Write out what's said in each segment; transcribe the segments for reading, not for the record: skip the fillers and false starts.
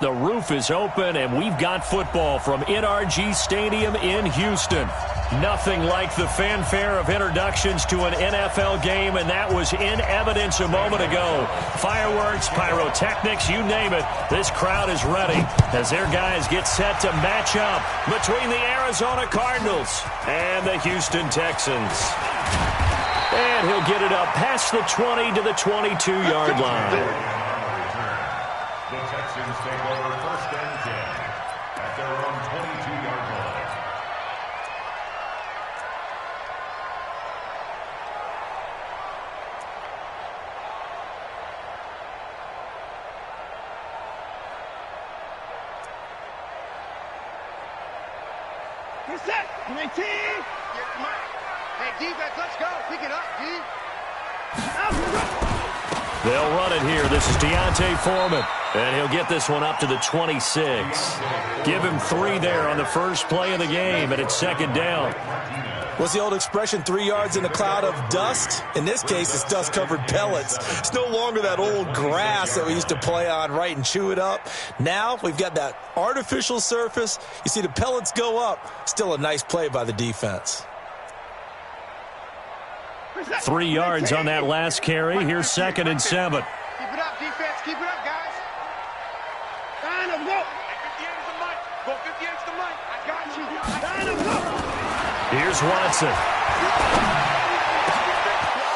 The roof is open, and we've got football from NRG Stadium in Houston. Nothing like the fanfare of introductions to an NFL game, and that was in evidence a moment ago. Fireworks, pyrotechnics, you name it. This crowd is ready as their guys get set to match up between the Arizona Cardinals and the Houston Texans. And he'll get it up past the 20 to the 22-yard line. The Texans take over 1st and 10 at their own 22-yard line. Get set. 19. Get the mic. Hey, defense, let's go. Pick it up, D. They'll run it here. This is Deontay Foreman. And he'll get this one up to the 26. Give him 3 there on the first play of the game, and it's 2nd down. What's the old expression, 3 yards in a cloud of dust? In this case, it's dust-covered pellets. It's no longer that old grass that we used to play on, right, and chew it up. Now we've got that artificial surface. You see the pellets go up. Still a nice play by the defense. 3 yards on that last carry. Here's 2nd and 7. Keep it up, defense. Keep it up, guys. Line up, go. 58 is the mic. Go 58 is the mic. I got you. Line up, go. Here's Watson.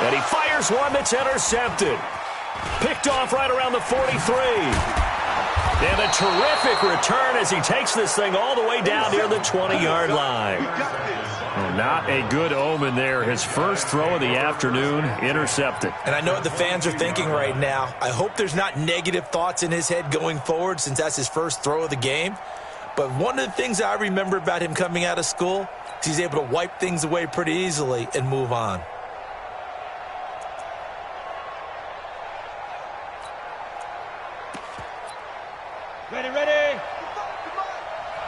And he fires one that's intercepted. Picked off right around the 43. And a terrific return as he takes this thing all the way down near the 20-yard line. Well, not a good omen there. His first throw of the afternoon intercepted. And I know what the fans are thinking right now. I hope there's not negative thoughts in his head going forward since that's his first throw of the game. But one of the things I remember about him coming out of school is he's able to wipe things away pretty easily and move on. Ready, ready.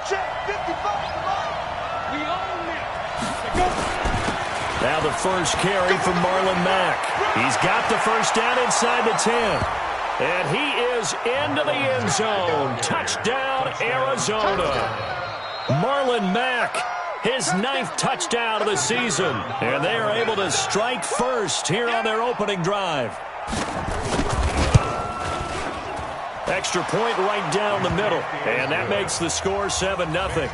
Check 55. We own it. Now the first carry from Marlon Mack. He's got the first down inside the 10. And he is into the end zone. Touchdown, Arizona. Marlon Mack, his 9th touchdown of the season. And they are able to strike first here on their opening drive. Extra point right down the middle. And that makes the score 7-0.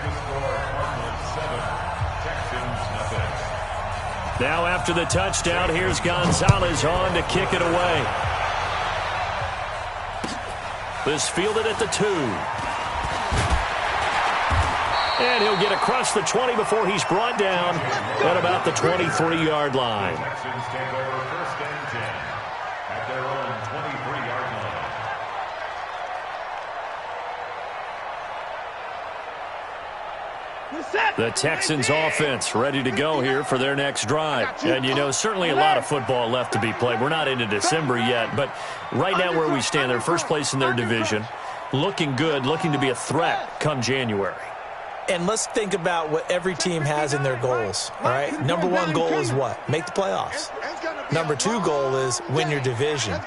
Now after the touchdown, here's Gonzalez on to kick it away. This fielded at the 2. And he'll get across the 20 before he's brought down at about the 23-yard line. Texans take over 1st and 10 at their own 23-yard line. The Texans offense ready to go here for their next drive. And, you know, certainly a lot of football left to be played. We're not into December yet, but right now where we stand, they're first place in their division. Looking good, looking to be a threat come January. And let's think about what every team has in their goals, all right? Number 1 goal is what? Make the playoffs. Number 2 goal is win your division.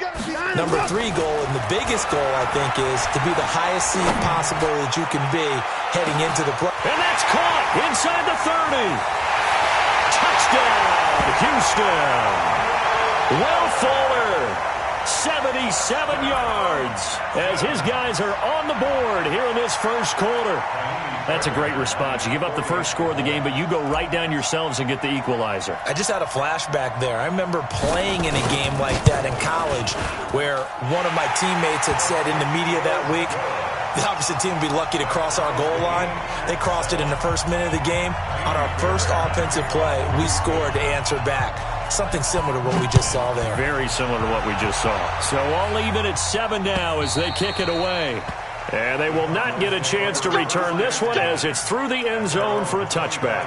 Number 3 goal, and the biggest goal, I think, is to be the highest seed possible that you can be heading into the play. And that's caught inside the 30. Touchdown, Houston. Will Fuller, 77 yards, as his guys are on the board here in this first quarter. That's a great response. You give up the first score of the game, but you go right down yourselves and get the equalizer. I just had a flashback there. I remember playing in a game like that in college where one of my teammates had said in the media that week, the opposite team would be lucky to cross our goal line. They crossed it in the first minute of the game. On our first offensive play, we scored to answer back. Something similar to what we just saw there. Very similar to what we just saw. So all even at 7 now as they kick it away. And they will not get a chance to return this one as it's through the end zone for a touchback.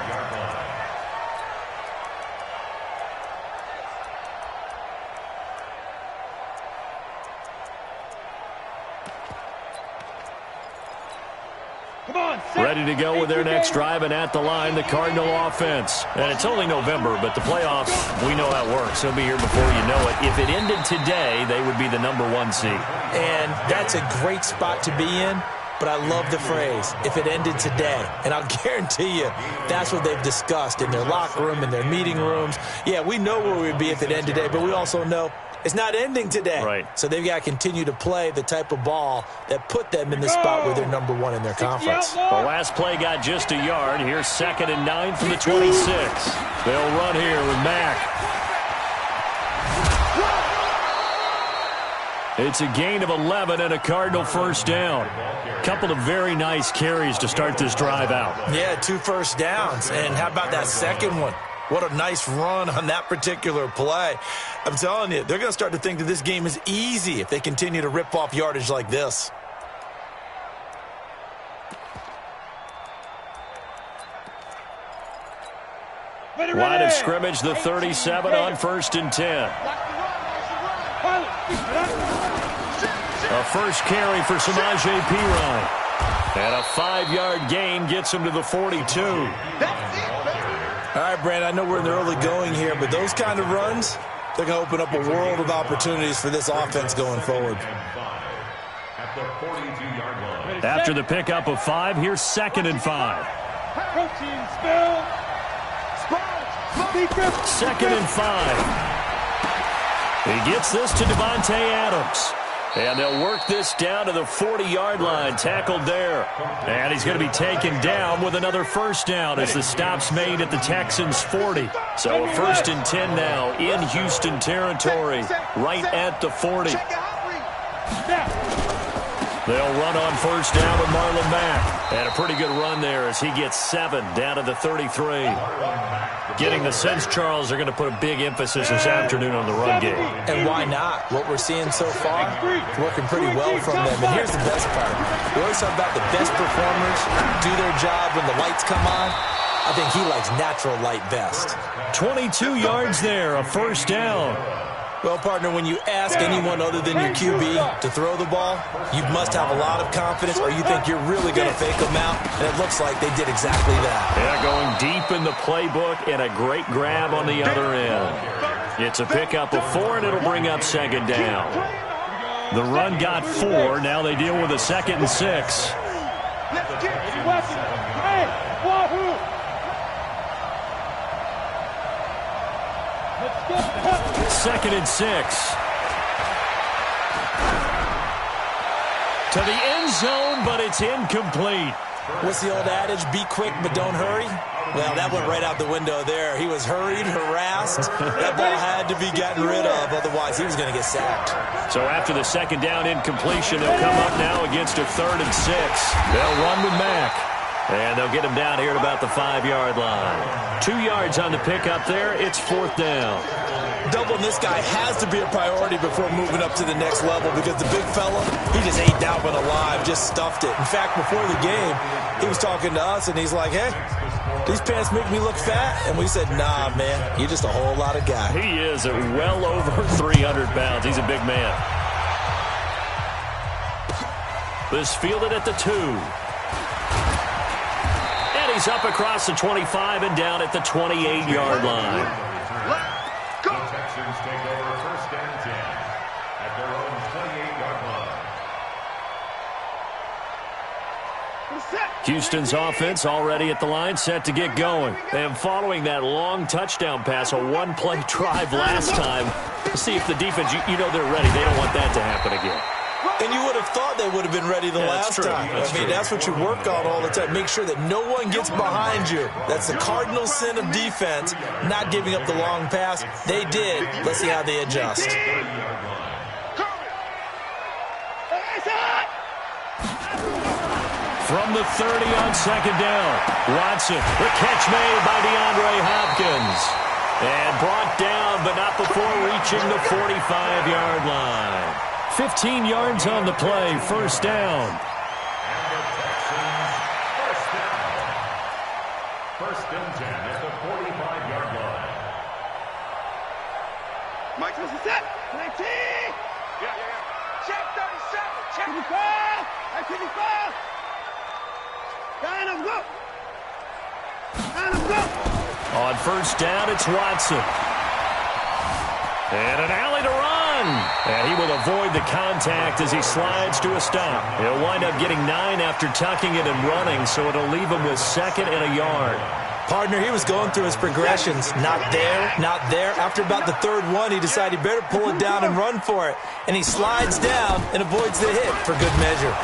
Ready to go with their next drive, and at the line, the Cardinal offense. And it's only November, but the playoffs, we know how it works. They'll be here before you know it. If it ended today, they would be the number 1 seed. And that's a great spot to be in but I love the phrase, if it ended today. And I'll guarantee you that's what they've discussed in their locker room, in their meeting rooms. Yeah, we know where we'd be if it ended today, but we also know it's not ending today. Right. So they've got to continue to play the type of ball that put them in the spot where they're number one in their conference. The last play got just a yard. Here's 2nd and 9 from the 26. They'll run here with Mack. It's a gain of 11 and a Cardinal first down. Couple of very nice carries to start this drive out. Yeah, 2 first downs. And how about that second one? What a nice run on that particular play. I'm telling you, they're going to start to think that this game is easy if they continue to rip off yardage like this. Line of scrimmage, the 37 on 1st and 10. A first carry for Samaje Perine. And a 5-yard gain gets him to the 42. All right, Brand, I know we're in the early going here, but those kind of runs, they're going to open up a world of opportunities for this offense going forward. After the pickup of 5, here's 2nd and 5. 2nd and 5. He gets this to Devontae Adams. And they'll work this down to the 40-yard line, tackled there. And he's going to be taken down with another first down as the stop's made at the Texans' 40. So a 1st and 10 now in Houston territory, right at the 40. They'll run on first down with Marlon Mack. And a pretty good run there as he gets 7 down to the 33. Getting the sense, Charles, they're going to put a big emphasis this afternoon on the run game. And why not? What we're seeing so far, it's working pretty well from them. And here's the best part. We always talk about the best performers do their job when the lights come on. I think he likes natural light best. 22 yards there, a first down. Well, partner, when you ask anyone other than your QB to throw the ball, you must have a lot of confidence or you think you're really going to fake them out, and it looks like they did exactly that. Yeah, going deep in the playbook and a great grab on the other end. It's a pickup of 4, and it'll bring up 2nd down. The run got 4. Now they deal with a 2nd and 6. Let's get weapons. Hey, wahoo! Let's get 2nd and 6. To the end zone, but it's incomplete. What's the old adage? Be quick, but don't hurry? Well, that went right out the window there. He was hurried, harassed. That ball had to be gotten rid of. Otherwise, he was going to get sacked. So after the 2nd down incompletion, they'll come up now against a 3rd and 6. They'll run with Mack. And they'll get him down here at about the 5-yard line. 2 yards on the pickup there. It's 4th down. Doubling this guy has to be a priority before moving up to the next level because the big fella, he just ate that one alive, just stuffed it. In fact, before the game, he was talking to us, and he's like, hey, these pants make me look fat. And we said, nah, man, you're just a whole lot of guy. He is at well over 300 pounds. He's a big man. This fielded at the 2. And he's up across the 25 and down at the 28-yard line. The Texans take over 1st and 10 at their own 28-yard line. Houston's offense already at the line, set to get going. And following that long touchdown pass, a one-play drive last time, see if the defense, you know they're ready. They don't want that to happen again. And you would have thought they would have been ready the last time. That's what you work on all the time. Make sure that no one gets behind you. That's the cardinal sin of defense, not giving up the long pass. They did. Let's see how they adjust. From the 30 on 2nd down, Watson, the catch made by DeAndre Hopkins. And brought down, but not before reaching the 45-yard line. 15 yards on the play, 1st down. And the Texans, 1st and 10 at the 45-yard line. Mike, what's the set? 19! Yeah. Check 37, check 25! 25! Line up, go! Line up, go! On 1st down, it's Watson. And an alley to run. And he will avoid the contact as he slides to a stop. He'll wind up getting 9 after tucking it and running, so it'll leave him with 2nd and a yard. Partner, he was going through his progressions. Not there, not there. After about the 3rd one, he decided he better pull it down and run for it. And he slides down and avoids the hit for good measure.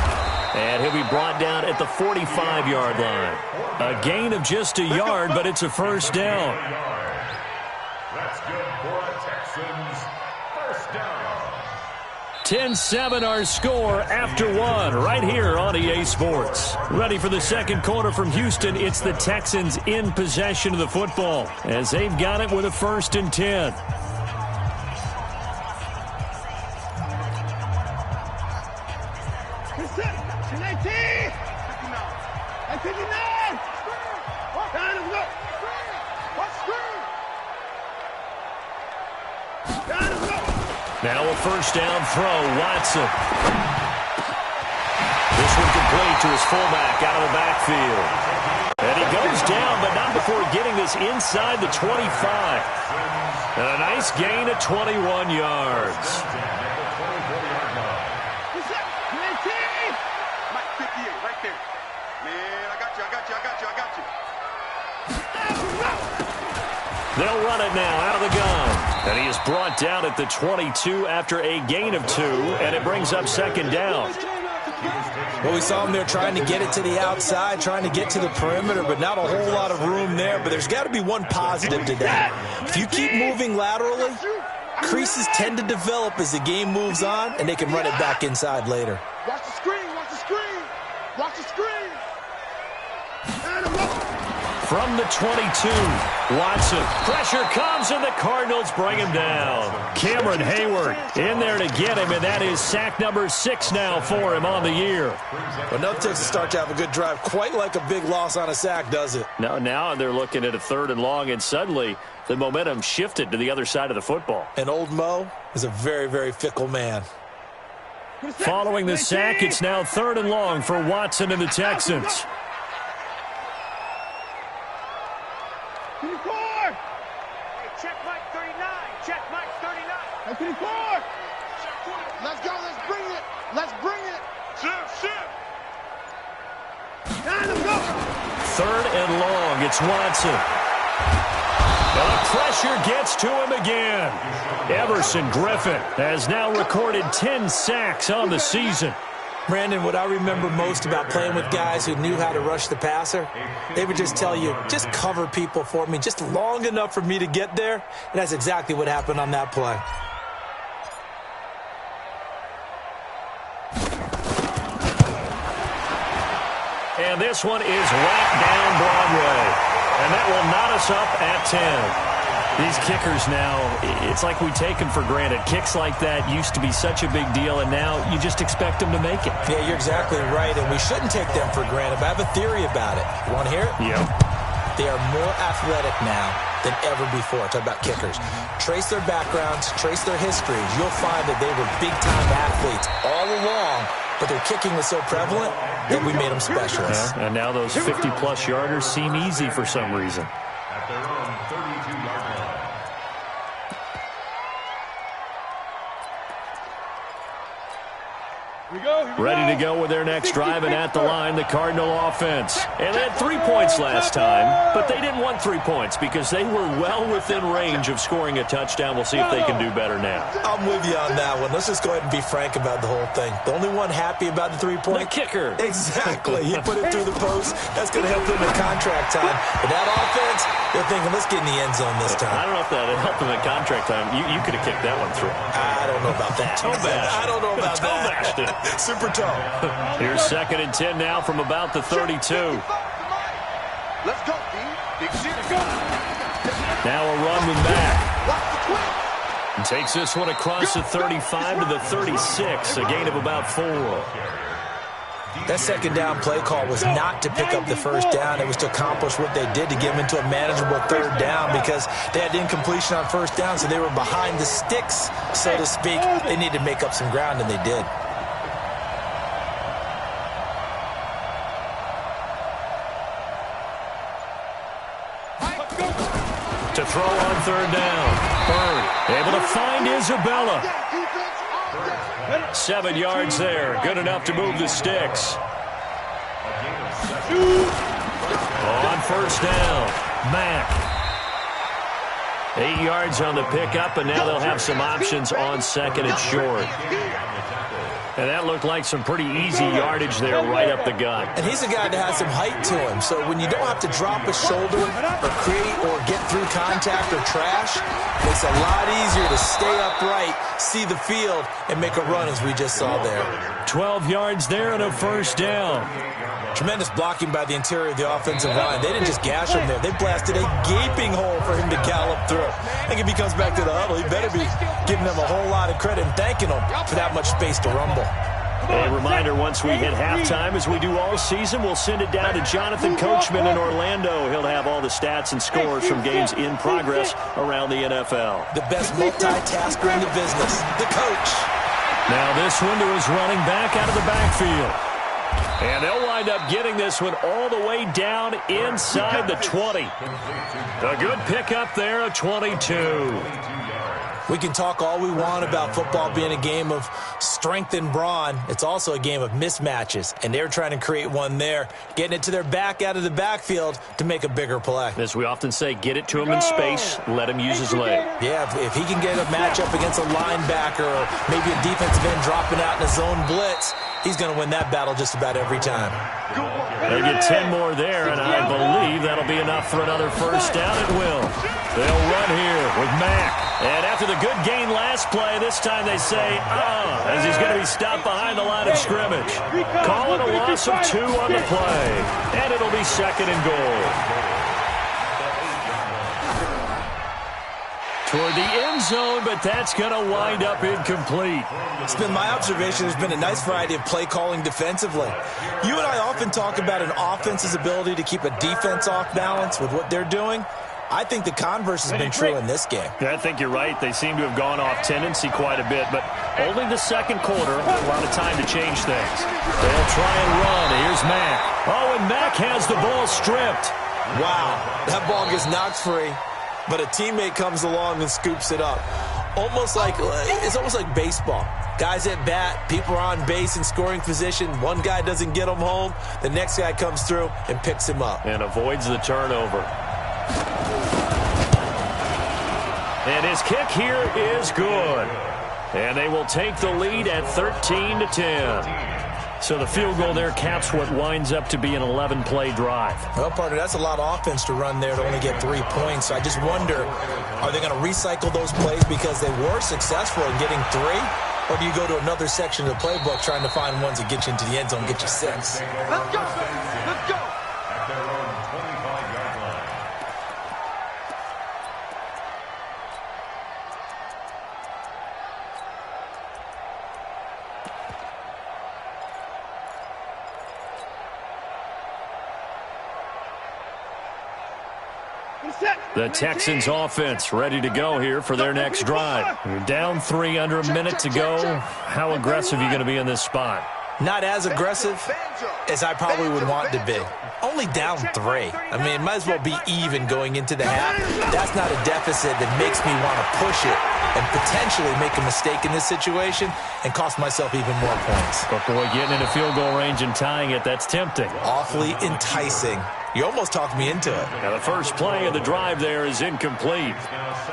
And he'll be brought down at the 45-yard line. A gain of just a yard, but it's a first down. That's good for a Texans first down. 10-7 our score after 1 right here on EA Sports. Ready for the second quarter from Houston. It's the Texans in possession of the football as they've got it with a 1st and 10. Now a first down throw, Watson. This one complete to his fullback out of the backfield. And he goes down, but not before getting this inside the 25. And a nice gain of 21 yards. Mike 58, right there. Man, I got you. They'll run it now out of the gun. And he is brought down at the 22 after a gain of 2, and it brings up 2nd down. Well, we saw him there trying to get it to the outside, trying to get to the perimeter, but not a whole lot of room there. But there's got to be one positive to that. If you keep moving laterally, creases tend to develop as the game moves on, and they can run it back inside later. Watch the screen. From the 22, Watson. Pressure comes, and the Cardinals bring him down. Cameron Hayward in there to get him, and that is sack number 6 now for him on the year. Well, nothing takes a start to have a good drive, quite like a big loss on a sack, does it? Now they're looking at a 3rd and long, and suddenly the momentum shifted to the other side of the football. And old Mo is a very, very fickle man. Following the sack, it's now 3rd and long for Watson and the Texans. 24. Hey, check Mike 39. Check Mike 39. 24. Let's go. Let's bring it. Shift. Time to go. 3rd and long. It's Watson. And the pressure gets to him again. Everson Griffin has now recorded 10 sacks on the season. Brandon, what I remember most about playing with guys who knew how to rush the passer, they would just tell you, just cover people for me, just long enough for me to get there. And that's exactly what happened on that play. And this one is right down Broadway. And that will knot us up at 10. These kickers now, it's like we take them for granted. Kicks like that used to be such a big deal, and now you just expect them to make it. Yeah, you're exactly right, and we shouldn't take them for granted. But I have a theory about it. You want to hear it? Yep. They are more athletic now than ever before. Talk about kickers. Trace their backgrounds, trace their histories. You'll find that they were big-time athletes all along, but their kicking was so prevalent that we made them specialists. Yeah, and now those 50-plus yarders seem easy for some reason. At their own 32-yard line. Ready to go with their next drive, and at the line, the Cardinal offense. And they had 3 points last time, but they didn't want 3 points because they were well within range of scoring a touchdown. We'll see if they can do better now. I'm with you on that one. Let's just go ahead and be frank about the whole thing. The only one happy about the 3-point? The kicker. Exactly. He put it through the post. That's going to help him in contract time. But that offense, they're thinking, let's get in the end zone this time. I don't know if that helped him in contract time. You could have kicked that one through. I don't know about that. I don't know about that. Bashed it. Super toe. Here's 2nd and 10 now from about the 32. Let's go, D. Big shit, go. Now a run with Mack. And takes this one across the 35 to the 36, a gain of about 4. That second down play call was not to pick up the first down. It was to accomplish what they did to get them into a manageable 3rd down because they had incompletion on 1st down, so they were behind the sticks, so to speak. They needed to make up some ground, and they did. To throw on third down. Bird able to find Isabella. 7 yards there. Good enough to move the sticks. On first down, Mack. 8 yards on the pickup, and now they'll have some options on second and short. And that looked like some pretty easy yardage there right up the gut. And he's a guy that has some height to him, so when you don't have to drop a shoulder or create or get through contact or trash, it makes it a lot easier to stay upright, see the field, and make a run as we just saw there. 12 yards there and a first down. Tremendous blocking by the interior of the offensive line. They didn't just gash him there. They blasted a gaping hole for him to gallop through. I think if he comes back to the huddle, he better be giving them a whole lot of credit and thanking them for that much space to rumble. A reminder, once we hit halftime, as we do all season, we'll send it down to Jonathan Coachman in Orlando. He'll have all the stats and scores from games in progress around the NFL. The best multitasker in the business, the coach. Now this one to his running back out of the backfield. And they'll wind up getting this one all the way down inside the 20. A good pickup there of 22. We can talk all we want about football being a game of strength and brawn. It's also a game of mismatches, and they're trying to create one there, getting it to their back out of the backfield to make a bigger play. As we often say, get it to him in space, let him use his leg. Yeah, if he can get a matchup against a linebacker or maybe a defensive end dropping out in a zone blitz, he's going to win that battle just about every time. They get 10 more there, and I believe that'll be enough for another first down. It will. They'll run here with Mack. And after the good gain last play, this time they say, as he's going to be stopped behind the line of scrimmage. Calling a loss of 2 on the play. And it'll be second and goal. Toward the end zone, but that's going to wind up incomplete. It's been my observation there's been a nice variety of play calling defensively. You and I often talk about an offense's ability to keep a defense off balance with what they're doing. I think the converse has been true in this game. Yeah, I think you're right. They seem to have gone off tendency quite a bit, but only the second quarter, a lot of time to change things. They'll try and run. Here's Mack. Oh, and Mack has the ball stripped. Wow, that ball gets knocked free, but a teammate comes along and scoops it up. It's almost like baseball. Guys at bat, people are on base in scoring position. One guy doesn't get him home. The next guy comes through and picks him up. And avoids the turnover. And his kick here is good. And they will take the lead at 13-10. So the field goal there caps what winds up to be an 11-play drive. Well, partner, that's a lot of offense to run there to only get 3 points. I just wonder, are they going to recycle those plays because they were successful in getting 3? Or do you go to another section of the playbook trying to find ones that get you into the end zone, get you 6? Let's go! Let's go! At their own 25-yard line. The Texans offense ready to go here for their next drive. You're down 3 under a minute to go. How aggressive are you going to be in this spot? Not as aggressive as I probably would want to be. Only down 3. I mean, it might as well be even going into the half. That's not a deficit that makes me want to push it and potentially make a mistake in this situation and cost myself even more points. But boy, getting into field goal range and tying it, that's tempting. Awfully enticing. You almost talked me into it. Now the first play of the drive there is incomplete.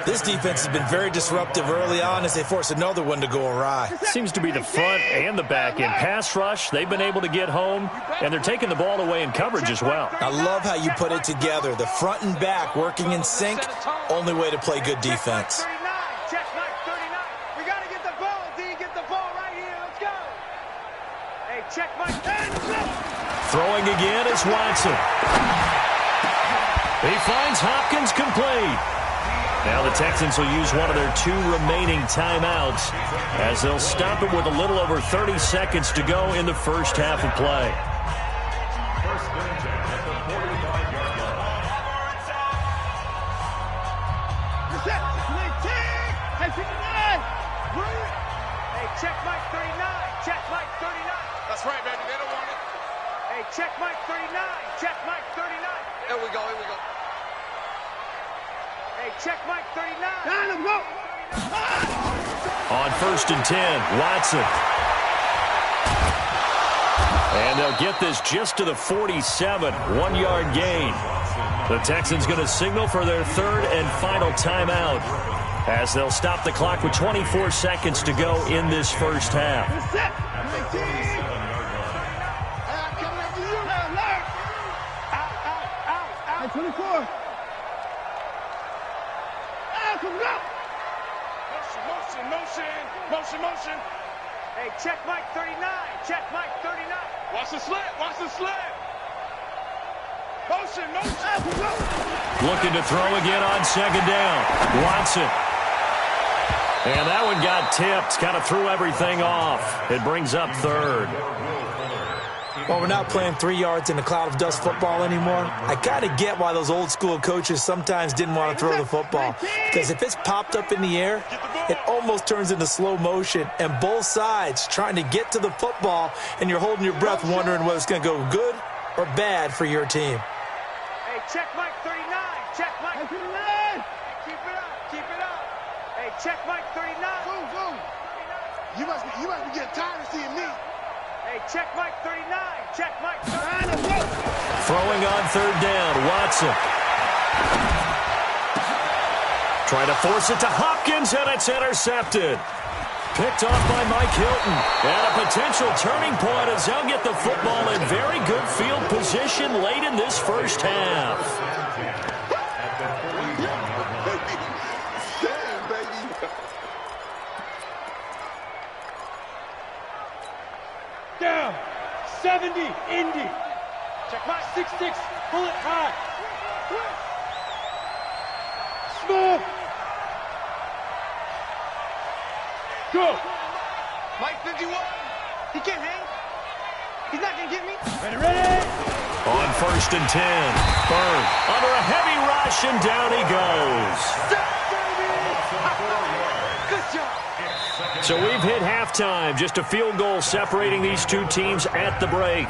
This defense has been very disruptive early on as they force another one to go awry. Seems to be the front and the back end. Pass rush, they've been able to get home, and they're taking the ball away in coverage as well. I love how you put it together. The front and back working in sync, only way to play good defense. Check Mike 39. We got to get the ball, D. Get the ball right here. Let's go. Hey, check Mike. Throwing again is Watson. He finds Hopkins complete. Now the Texans will use one of their 2 remaining timeouts as they'll stop it with a little over 30 seconds to go in the first half of play. First and 10 at the 45-yard line. Hey, check Mike 39. Check Mike 39. That's right, baby. They don't want it. Hey, check Mike 39. Check Mike 39. Here we go. Here we go. Hey, check Mike 39. Down, go. On 1st and 10, Watson. And they'll get this just to the 47, 1-yard gain. The Texans going to signal for their 3rd and final timeout as they'll stop the clock with 24 seconds to go in this first half. Out, 24. Motion. Hey, check Mike 39. Check Mike 39. Watch the slant. Watch the slant. Motion. Looking to throw again on 2nd down. Watson. And that one got tipped. Kind of threw everything off. It brings up 3rd. Well, we're not playing 3 yards in a cloud of dust football anymore. I kind of get why those old school coaches sometimes didn't want to throw the football. Because if it's popped up in the air, it almost turns into slow motion. And both sides trying to get to the football, and you're holding your breath wondering whether it's going to go good or bad for your team. Hey, check Mike 39. Check Mike 39. Keep it up. Hey, check Mike 39. Boom. You must be getting tired of seeing me. Hey, check Mike 39. Check Mike 39. Throwing on 3rd down, Watson. Trying to force it to Hopkins, and it's intercepted. Picked off by Mike Hilton. And a potential turning point as they'll get the football in very good field position late in this first half. Down. 70. Indy. Check my 6-6. Pull it high. Smooth. Go. Mike 51. He can't hang. He's not going to get me. Ready. On 1st and 10. Bird under a heavy rush, and down he goes. Good job. So we've hit halftime. Just a field goal separating these two teams at the break.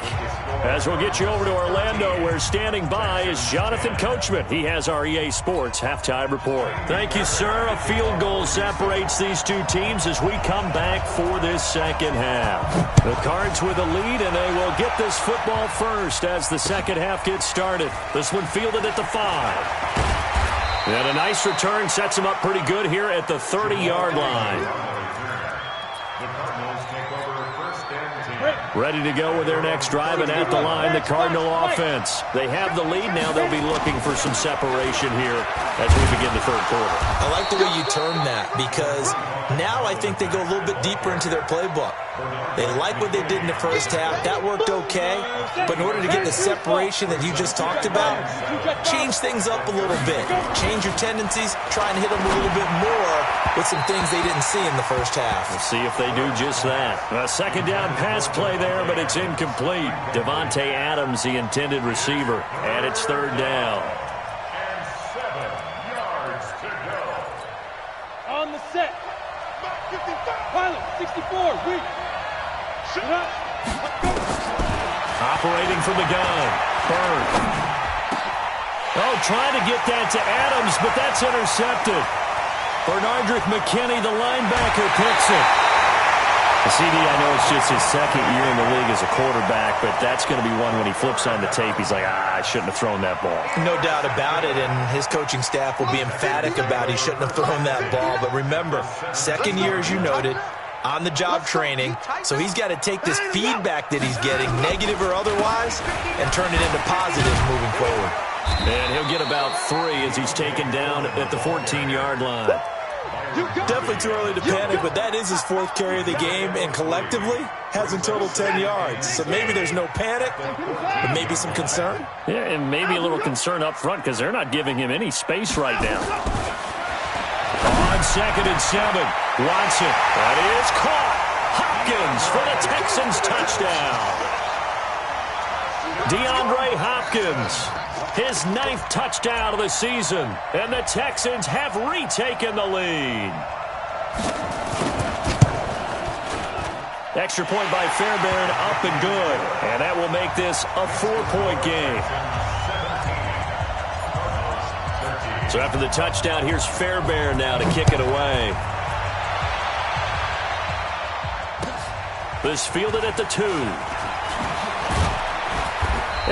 As we'll get you over to Orlando, where standing by is Jonathan Coachman. He has our EA Sports halftime report. Thank you, sir. A field goal separates these two teams as we come back for this second half. The Cards with a lead, and they will get this football first as the second half gets started. This one fielded at the 5. And a nice return sets them up pretty good here at the 30-yard line. Ready to go with their next drive, and at the line, the Cardinal offense. They have the lead now. They'll be looking for some separation here as we begin the 3rd quarter. I like the way you term that, because now I think they go a little bit deeper into their playbook. They like what they did in the first half. That worked okay. But in order to get the separation that you just talked about, change things up a little bit. Change your tendencies. Try and hit them a little bit more with some things they didn't see in the first half. We'll see if they do just that. A 2nd down pass play there, but it's incomplete. Devontae Adams, the intended receiver. And it's 3rd down. And 7 yards to go. On the set. Pilot, 64, weak. Shut up. Operating from the gun. Bird. Oh, trying to get that to Adams, but that's intercepted. Bernardrick McKinney, the linebacker, picks it. CD, I know it's just his 2nd year in the league as a quarterback, but that's going to be one when he flips on the tape, he's like, I shouldn't have thrown that ball. No doubt about it, and his coaching staff will be emphatic about he shouldn't have thrown that ball. But remember, 2nd year, as you noted, on-the-job training, so he's got to take this feedback that he's getting, negative or otherwise, and turn it into positives moving forward. And he'll get about 3 as he's taken down at the 14-yard line. Definitely too early to panic, but that is his 4th carry of the game, and collectively has in total 10 yards. So maybe there's no panic, but maybe some concern. Yeah, and maybe a little concern up front because they're not giving him any space right now. On 2nd and 7, Watson. That is caught. Hopkins for the Texans touchdown. DeAndre Hopkins, his 9th touchdown of the season, and the Texans have retaken the lead. Extra point by Fairbairn, up and good, and that will make this a 4-point game. So after the touchdown, here's Fairbairn now to kick it away. This fielded at the 2.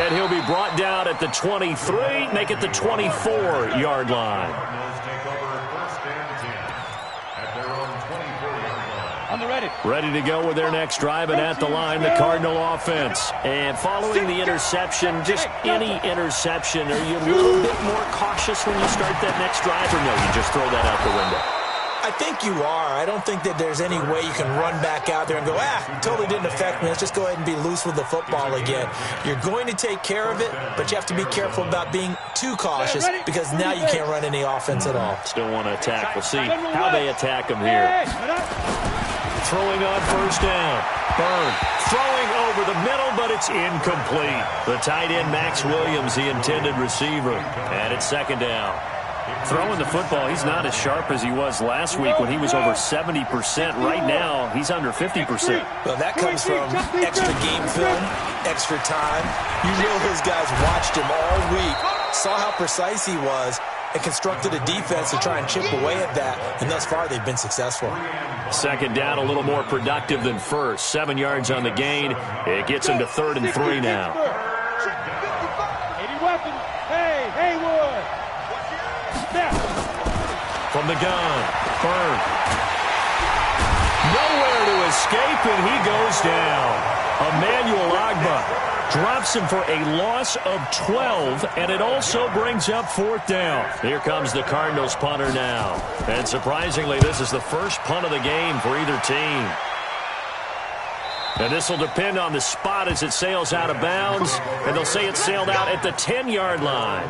And he'll be brought down at the 23, make it the 24-yard line. Cardinals take over 1st and 10 at their own 24-yard line. On the ready. Ready to go with their next drive, and at the line, the Cardinal offense. And following the interception, just any interception, are you a little bit more cautious when you start that next drive, or no, you just throw that out the window? I think you are. I don't think that there's any way you can run back out there and go, totally didn't affect me. Let's just go ahead and be loose with the football again. You're going to take care of it, but you have to be careful about being too cautious because now you can't run any offense at all. Still want to attack. We'll see how they attack him here. Throwing on 1st down. Byrne throwing over the middle, but it's incomplete. The tight end, Max Williams, the intended receiver. And it's 2nd down. Throwing the football, he's not as sharp as he was last week when he was over 70%. Right now, he's under 50%. Well, that comes from extra game film, extra time. You know those guys watched him all week, saw how precise he was, and constructed a defense to try and chip away at that, and thus far they've been successful. 2nd down, a little more productive than 1st. 7 yards on the gain. It gets him to 3rd and 3 now. 80 weapons. Hey, Haywood. From the gun, Byrne. Nowhere to escape, and he goes down. Emmanuel Agba drops him for a loss of 12, and it also brings up 4th down. Here comes the Cardinals punter now. And surprisingly, this is the first punt of the game for either team. And this will depend on the spot as it sails out of bounds, and they'll say it sailed out at the 10-yard line.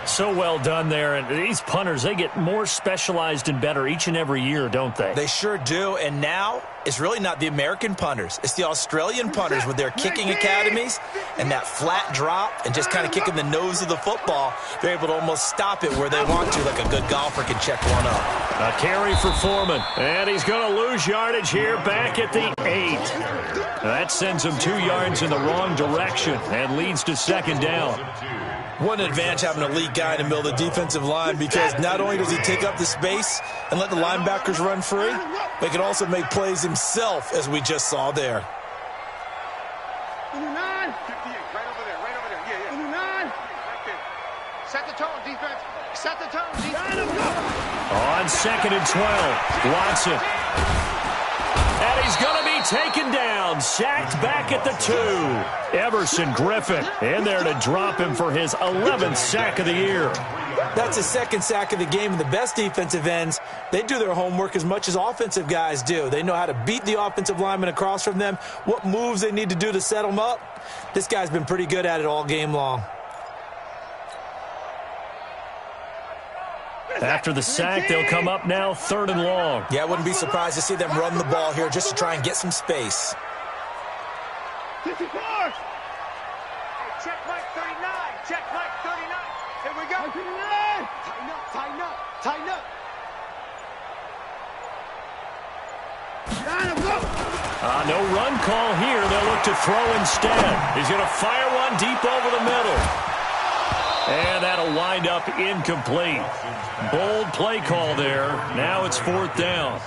So well done there, and these punters, they get more specialized and better each and every year, don't they? They sure do, and now it's really not the American punters. It's the Australian punters with their kicking academies and that flat drop and just kind of kicking the nose of the football. They're able to almost stop it where they want to, like a good golfer can check one up. A carry for Foreman, and he's going to lose yardage here back at the 8. That sends him 2 yards in the wrong direction and leads to 2nd down. What an advantage having an elite guy in the middle of the defensive line, because not only does he take up the space and let the linebackers run free, but he can also make plays himself, as we just saw there. 59. 58, right over there. Yeah. 59. Right there. Set the tone, defense. Set the tone, defense. On 2nd and 12, Watson. And he's going to be taken down, sacked back at the 2. Everson Griffin in there to drop him for his 11th sack of the year. That's his 2nd sack of the game, and the best defensive ends, they do their homework as much as offensive guys do. They know how to beat the offensive lineman across from them, what moves they need to do to set them up. This guy's been pretty good at it all game long. After the sack, they'll come up now 3rd and long. Yeah, I wouldn't be surprised to see them run the ball here just to try and get some space. 54. Hey, check Mike 39. Check Mike 39. Here we go. 59. Tighten up. Line up, go. No run call here. They'll look to throw instead. He's going to fire one deep over the middle. And that'll wind up incomplete. Bold play call there. Now it's 4th down.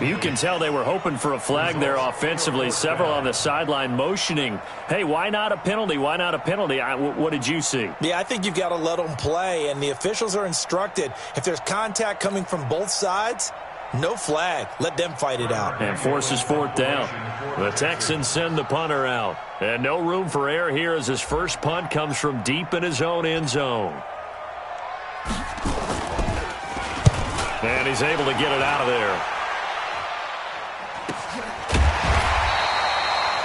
You can tell they were hoping for a flag there offensively. Several on the sideline motioning. Hey, why not a penalty? Why not a penalty? What did you see? Yeah, I think you've got to let them play, and the officials are instructed. If there's contact coming from both sides, no flag. Let them fight it out. And forces 4th down. The Texans send the punter out. And no room for error here as his first punt comes from deep in his own end zone. And he's able to get it out of there.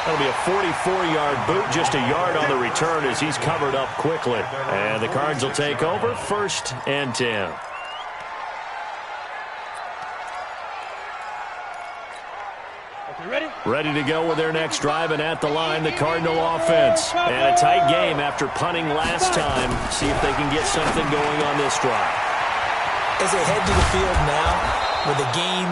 That'll be a 44-yard boot, just a yard on the return as he's covered up quickly. And the Cards will take over 1st and 10. Ready to go with their next drive, and at the line, the Cardinal offense. And a tight game after punting last time. See if they can get something going on this drive. As they head to the field now, with the game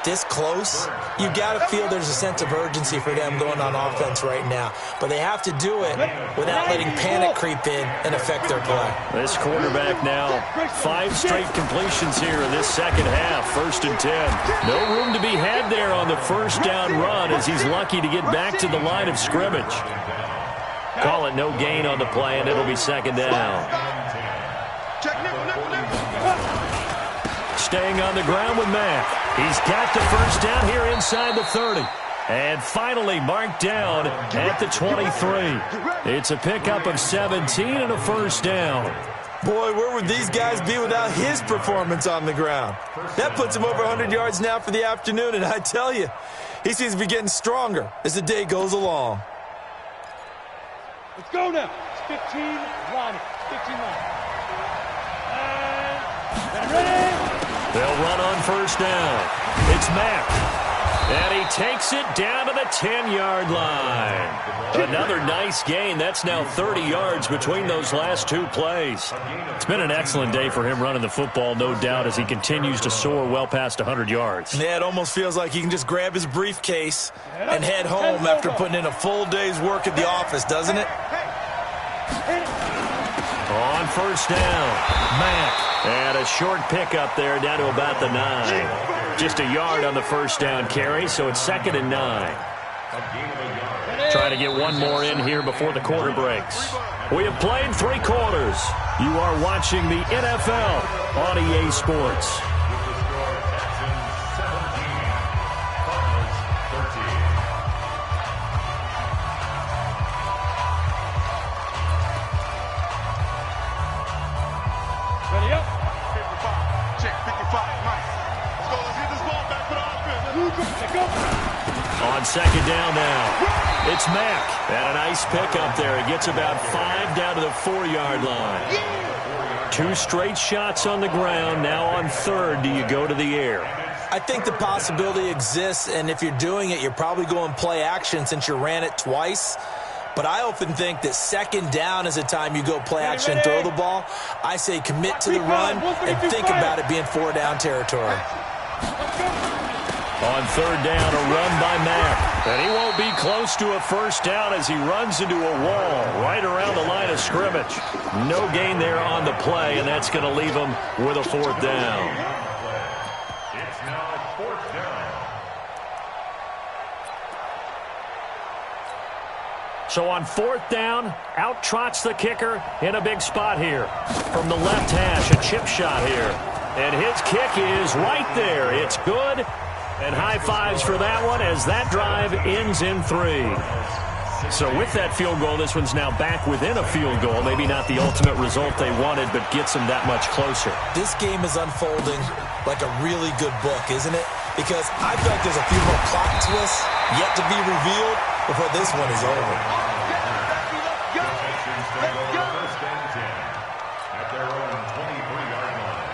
this close, you got to feel there's a sense of urgency for them going on offense right now. But they have to do it without letting panic creep in and affect their play. This quarterback now, 5 straight completions here in this second half, 1st and 10. No room to be had there on the first down run as he's lucky to get back to the line of scrimmage. Call it no gain on the play, and it'll be 2nd down. Staying on the ground with Mack. He's got the first down here inside the 30. And finally marked down at the 23. It's a pickup of 17 and a first down. Boy, where would these guys be without his performance on the ground? That puts him over 100 yards now for the afternoon, and I tell you, he seems to be getting stronger as the day goes along. Let's go now. It's 15 line. 15 line. And ready. They'll run on first down. It's Mack. And he takes it down to the 10-yard line. Another nice gain. That's now 30 yards between those last 2 plays. It's been an excellent day for him running the football, no doubt, as he continues to soar well past 100 yards. Yeah, it almost feels like he can just grab his briefcase and head home after putting in a full day's work at the office, doesn't it? On first down, Mack. And a short pickup there down to about the 9. Just a yard on the first down carry, so it's 2nd and 9. Trying to get one more in here before the quarter breaks. We have played 3 quarters. You are watching the NFL on EA Sports. Ready up. Check 55, Mike. Let's go. Let's get this ball back for the offense. On 2nd down now, it's Mack. And a nice pickup there. It gets about 5 down to the 4-yard line. 2 straight shots on the ground. Now on 3rd, do you go to the air? I think the possibility exists, and if you're doing it, you're probably going play action since you ran it twice. But I often think that 2nd down is a time you go play action and throw the ball. I say commit to the run and think about it being 4-down territory. On 3rd down, a run by Mack. And he won't be close to a first down as he runs into a wall right around the line of scrimmage. No gain there on the play, and that's going to leave him with a 4th down. It's now 4th down. So on 4th down, out trots the kicker in a big spot here. From the left hash, a chip shot here. And his kick is right there. It's good. And high fives for that one as that drive ends in 3. So with that field goal, this one's now back within a field goal. Maybe not the ultimate result they wanted, but gets them that much closer. This game is unfolding like a really good book, isn't it? Because I feel like there's a few more plot twists yet to be revealed before this one is over. First and 10 at their own 23-yard line.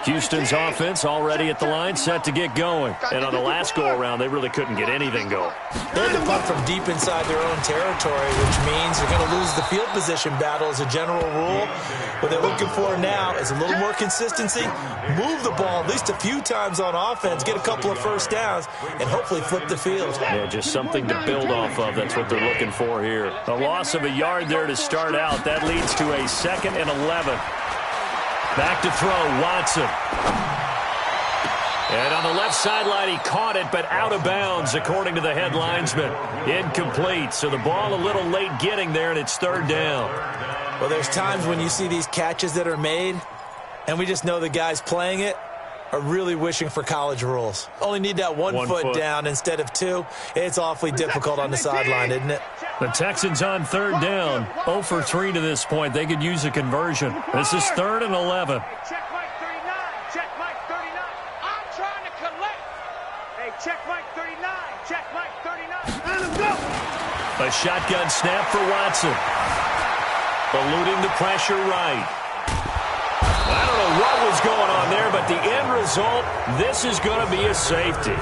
Houston's offense already at the line, set to get going. And on the last go-around, they really couldn't get anything going. They had to punt from deep inside their own territory, which means they're going to lose the field position battle as a general rule. What they're looking for now is a little more consistency, move the ball at least a few times on offense, get a couple of first downs, and hopefully flip the field. Yeah, just something to build off of. That's what they're looking for here. A loss of a yard there to start out. That leads to a 2nd and 11. Back to throw, Watson. And on the left sideline, he caught it, but out of bounds, according to the head linesman. Incomplete, so the ball a little late getting there, and it's 3rd down. Well, there's times when you see these catches that are made, and we just know the guys playing it are really wishing for college rules. Only need that one foot down instead of 2. It's awfully difficult on the sideline, isn't it? The Texans on 3rd down, 0 for 3 to this point. They could use a conversion. This is 3rd and 11. Check Mike 39. Check Mike 39. I'm trying to collect. Hey, check Mike 39. Check Mike 39. And let's go. A shotgun snap for Watson. Eluding the pressure right. I don't know what was going on there, but the end result, this is going to be a safety.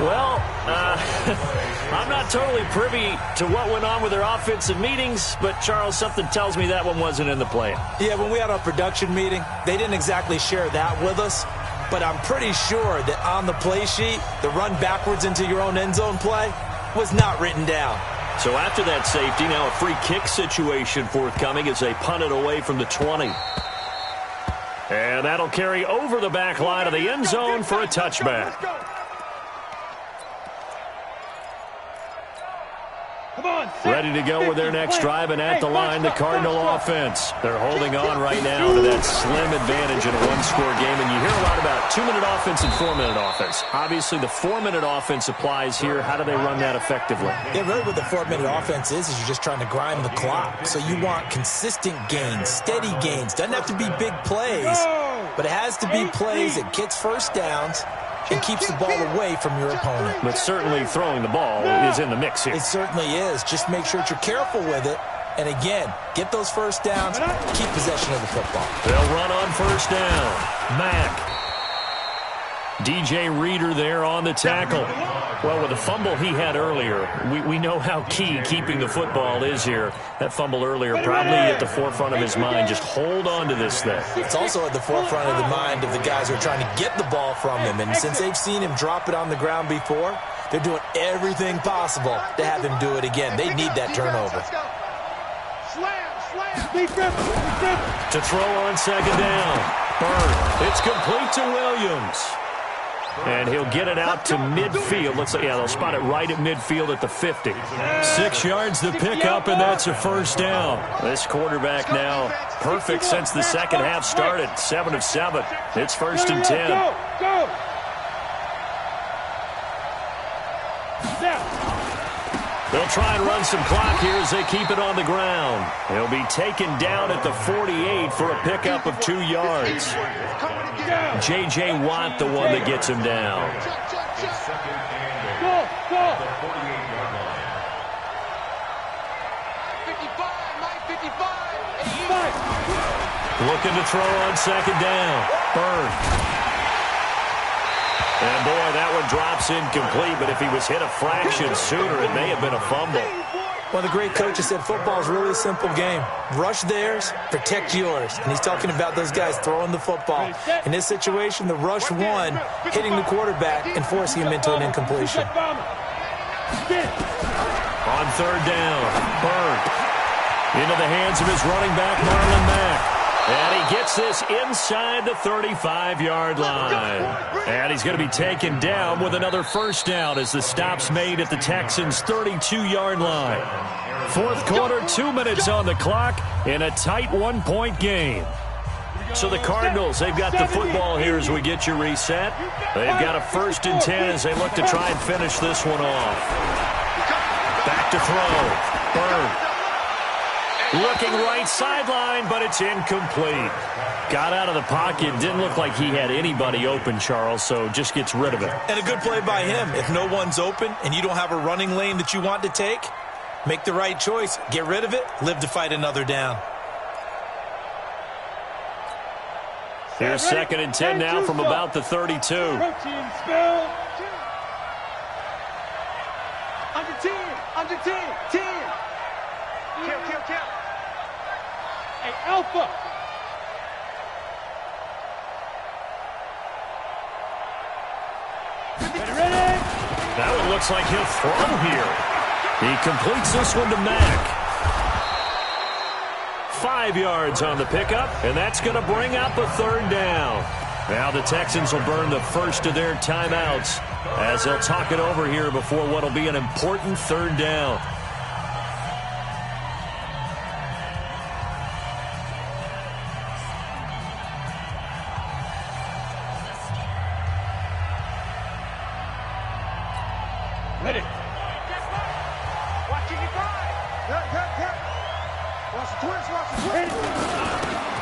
Well, I'm not totally privy to what went on with their offensive meetings, but, Charles, something tells me that one wasn't in the plan. Yeah, when we had our production meeting, they didn't exactly share that with us. but I'm pretty sure that on the play sheet, the run backwards into your own end zone play was not written down. So after that safety, now a free kick situation forthcoming as they punt it away from the 20. And that'll carry over the back line of the end zone for a touchback. Ready to go with their next drive, and at the line, the Cardinal offense. They're holding on right now to that slim advantage in a one-score game, and you hear a lot about 2-minute offense and 4-minute offense. Obviously, the 4-minute offense applies here. How do they run that effectively? Yeah, really what the 4-minute offense is you're just trying to grind the clock. So you want consistent gains, steady gains. Doesn't have to be big plays, but it has to be plays that gets first downs and keeps the ball away from your opponent. But certainly throwing the ball is in the mix here. It certainly is. Just make sure that you're careful with it. And again, get those first downs, keep possession of the football. They'll run on first down. Mack. DJ Reader there on the tackle. Well, with the fumble he had earlier, we know how key keeping the football is here. That fumble earlier probably at the forefront of his mind. Just hold on to this thing. It's also at the forefront of the mind of the guys who are trying to get the ball from him. And since they've seen him drop it on the ground before, they're doing everything possible to have him do it again. They need that turnover. To throw on second down. Bird. It's complete to Williams. And he'll get it out to midfield. Let's say, yeah, they'll spot it right at midfield at the 50. 6 yards the pickup, and that's a first down. This quarterback now perfect since the second half started. 7 of 7. It's first and 10. Go! They'll try and run some clock here as they keep it on the ground. He'll be taken down at the 48 for a pickup of 2 yards. J.J. Watt, the one that gets him down. Go! Looking to throw on second down. Bird. And, boy, that one drops incomplete, but if he was hit a fraction sooner, it may have been a fumble. One of the great coaches said football is really a simple game. Rush theirs, protect yours. And he's talking about those guys throwing the football. In this situation, the rush one, hitting the quarterback and forcing him into an incompletion. On third down, Bird into the hands of his running back, Marlon Mack. And he gets this inside the 35-yard line. And he's going to be taken down with another first down as the stop's made at the Texans' 32-yard line. Fourth quarter, 2 minutes on the clock in a tight 1-point game. So the Cardinals, they've got the football here as we get you reset. They've got a first and 10 as they look to try and finish this one off. Back to throw. Bird. Looking right sideline, but it's incomplete. Got out of the pocket. Didn't look like he had anybody open, Charles, so just gets rid of it. And a good play by him. If no one's open and you don't have a running lane that you want to take, make the right choice. Get rid of it. Live to fight another down. Here's second and 10 now from about the 32. Under 10. Kill. Hey, Alpha. Ready? That one looks like he'll throw here. He completes this one to Mack. 5 yards on the pickup, and that's going to bring up a third down. Now the Texans will burn the first of their timeouts as they'll talk it over here before what will be an important third down. Ready.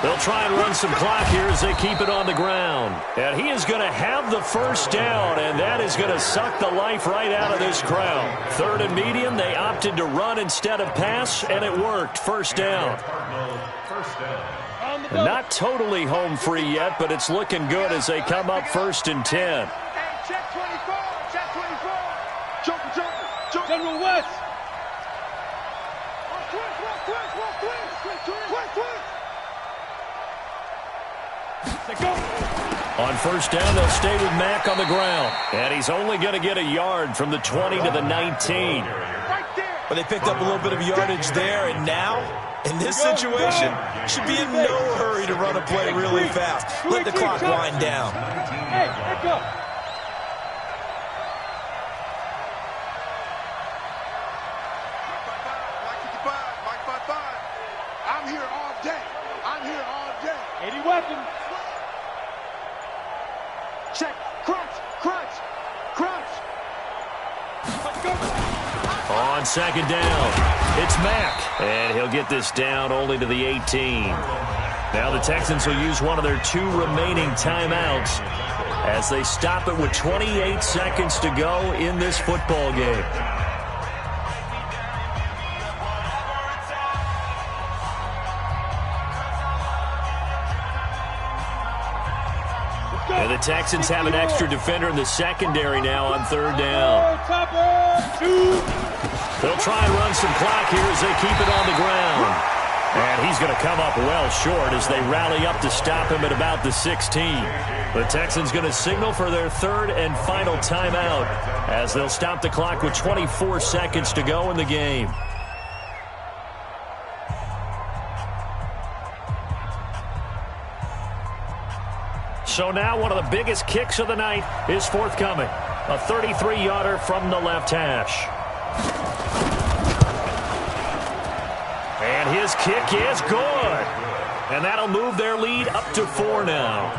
They'll try and run some clock here as they keep it on the ground. And he is going to have the first down, and that is going to suck the life right out of this crowd. Third and medium, they opted to run instead of pass, and it worked. First down. Not totally home free yet, but it's looking good as they come up first and 10. Check 24. Joker. General West. Twist. Let's go. On first down, they'll stay with Mack on the ground. And he's only going to get a yard from the 20 to the 19. But they picked up a little bit of yardage there, and now, in this situation, should be in no hurry to run a play really fast. Let the clock wind down. Hey, let go. I'm here all day. I'm here all day. Any weapons? Check. Crunch. Crunch. Crunch. Let's go. On second down, it's Mack. And he'll get this down only to the 18. Now the Texans will use one of their 2 remaining timeouts as they stop it with 28 seconds to go in this football game. And the Texans have an extra defender in the secondary now on third down. They'll try and run some clock here as they keep it on the ground. And he's going to come up well short as they rally up to stop him at about the 16. The Texans going to signal for their 3rd and final timeout as they'll stop the clock with 24 seconds to go in the game. So now one of the biggest kicks of the night is forthcoming. A 33-yarder from the left hash. And his kick is good. And that'll move their lead up to 4 now.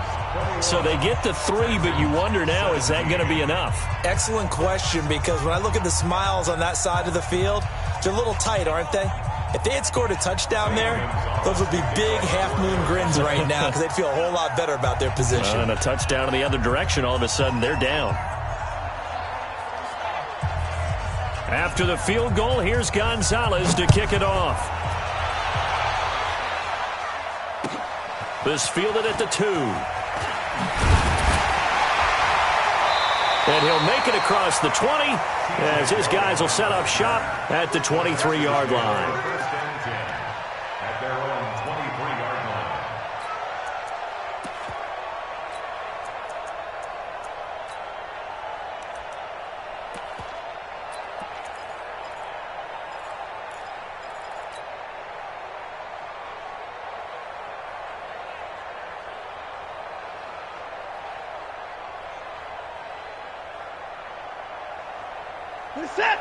So they get to 3, but you wonder now, is that going to be enough? Excellent question, because when I look at the smiles on that side of the field, they're a little tight, aren't they? If they had scored a touchdown there, those would be big half-moon grins right now because they'd feel a whole lot better about their position. And a touchdown in the other direction, all of a sudden they're down. After the field goal, here's Gonzalez to kick it off. This fielded at the 2. And he'll make it across the 20 as his guys will set up shop at the 23-yard line. At their own 23-yard line.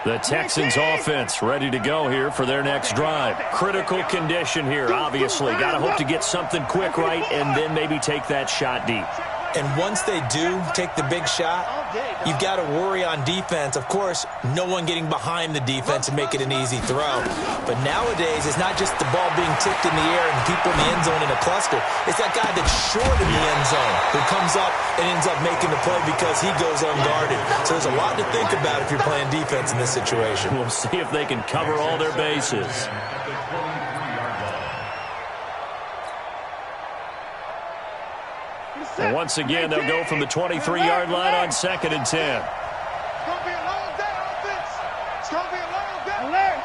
The Texans offense ready to go here for their next drive. Critical condition here, obviously. Got to hope to get something quick right and then maybe take that shot deep. And once they do take the big shot, you've got to worry on defense. Of course, no one getting behind the defense and make it an easy throw. But nowadays, it's not just the ball being tipped in the air and people in the end zone in a cluster. It's that guy that's short in the end zone who comes up and ends up making the play because he goes unguarded. So there's a lot to think about if you're playing defense in this situation. We'll see if they can cover all their bases. And once again, they'll go from the 23-yard line on 2nd and 10. It's going to be a long day, offense. It's going to be a long day. Alert.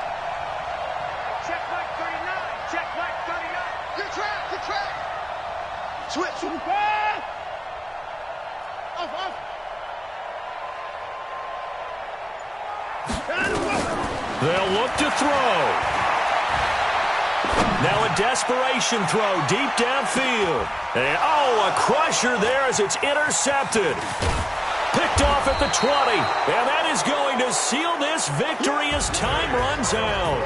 Check Mike 39. Check Mike 39. Good track. Good track. Switch. Off, off. They'll look to throw. Now a desperation throw deep downfield. And, a crusher there as it's intercepted. Picked off at the 20. And that is going to seal this victory as time runs out.